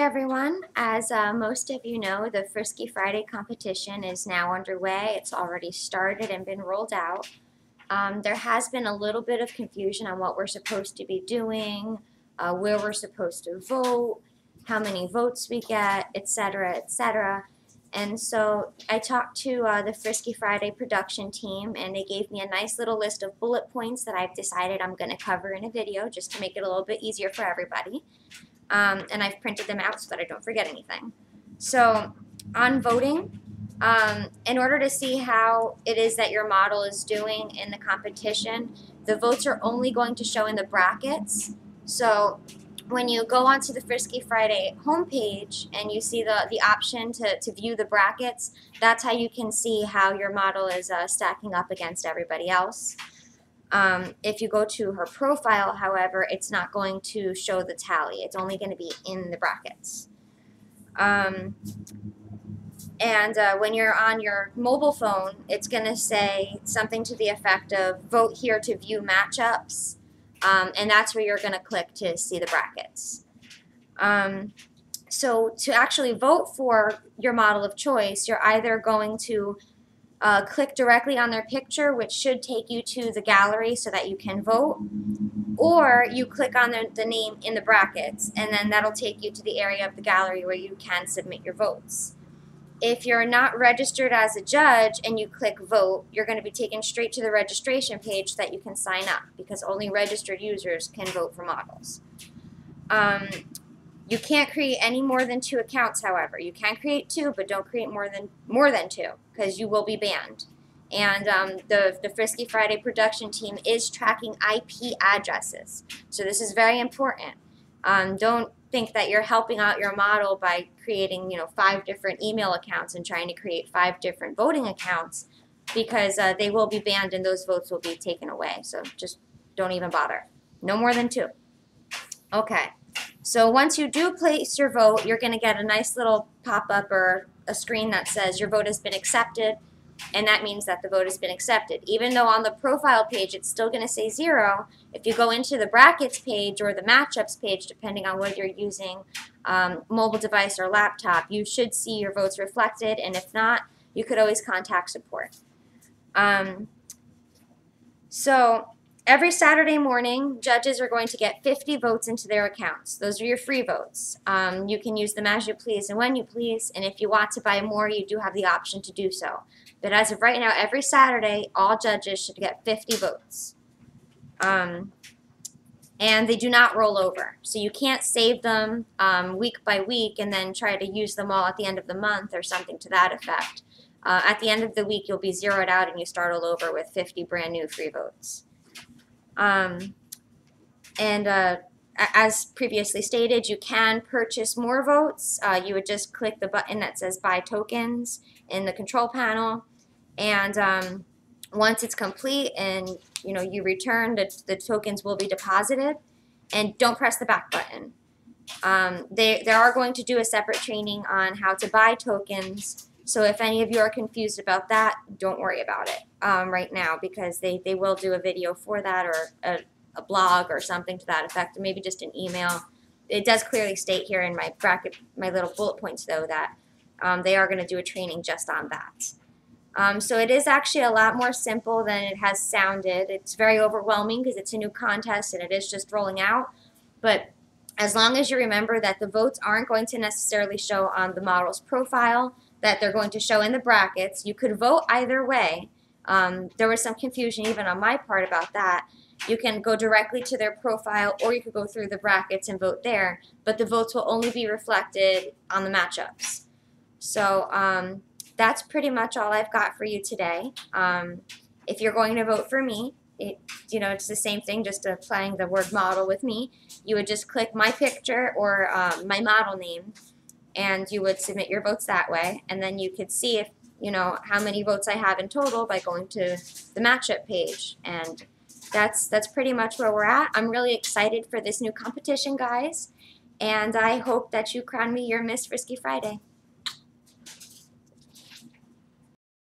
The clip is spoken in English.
everyone. As most of you know, the Frisky Friday competition is now underway. It's already started and been rolled out. There has been a little bit of confusion on what we're supposed to be doing, where we're supposed to vote, how many votes we get, etc., etc. And so I talked to the Frisky Friday production team, and they gave me a nice little list of bullet points that I've decided I'm going to cover in a video just to make it a little bit easier for everybody. And I've printed them out so that I don't forget anything. So on voting, in order to see how it is that your model is doing in the competition, the votes are only going to show in the brackets. So when you go onto the Frisky Friday homepage and you see the option to view the brackets, that's how you can see how your model is stacking up against everybody else. If you go to her profile, however, it's not going to show the tally. It's only going to be in the brackets. When you're on your mobile phone, it's going to say something to the effect of vote here to view matchups, and that's where you're going to click to see the brackets. So to actually vote for your model of choice, you're either going to click directly on their picture, which should take you to the gallery so that you can vote, or you click on the name in the brackets, and then that'll take you to the area of the gallery where you can submit your votes. If you're not registered as a judge and you click vote, you're going to be taken straight to the registration page so that you can sign up, because only registered users can vote for models. You can't create any more than 2 accounts, however. You can create 2, but don't create more than 2, because you will be banned. And the Frisky Friday production team is tracking IP addresses. So this is very important. Don't think that you're helping out your model by creating 5 different email accounts and trying to create 5 different voting accounts, because they will be banned and those votes will be taken away. So just don't even bother. No more than 2. Okay. So once you do place your vote, you're going to get a nice little pop-up or a screen that says your vote has been accepted, and that means that the vote has been accepted. Even though on the profile page it's still going to say 0, if you go into the brackets page or the matchups page, depending on whether you're using mobile device or laptop, you should see your votes reflected, and if not, you could always contact support. So every Saturday morning, judges are going to get 50 votes into their accounts. Those are your free votes. You can use them as you please and when you please, and if you want to buy more, you do have the option to do so. But as of right now, every Saturday, all judges should get 50 votes. And they do not roll over. So you can't save them week by week and then try to use them all at the end of the month or something to that effect. At the end of the week, you'll be zeroed out and you start all over with 50 brand new free votes. As previously stated, you can purchase more votes. You would just click the button that says buy tokens in the control panel, and once it's complete and you return, the tokens will be deposited, and don't press the back button. They are going to do a separate training on how to buy tokens, so if any of you are confused about that, don't worry about it right now, because they will do a video for that, or a blog or something to that effect, or maybe just an email. It does clearly state here in my bracket, my little bullet points though, that they are going to do a training just on that. So it is actually a lot more simple than it has sounded. It's very overwhelming because it's a new contest and it is just rolling out. But as long as you remember that the votes aren't going to necessarily show on the model's profile, that they're going to show in the brackets, you could vote either way. There was some confusion even on my part about that. You can go directly to their profile, or you could go through the brackets and vote there, but the votes will only be reflected on the matchups. So that's pretty much all I've got for you today. If you're going to vote for me, it's the same thing, just applying the word model with me. You would just click my picture or my model name, and you would submit your votes that way, and then you could see if how many votes I have in total by going to the matchup page. And that's pretty much where we're at. I'm really excited for this new competition, guys, and I hope that you crown me your Miss Frisky Friday.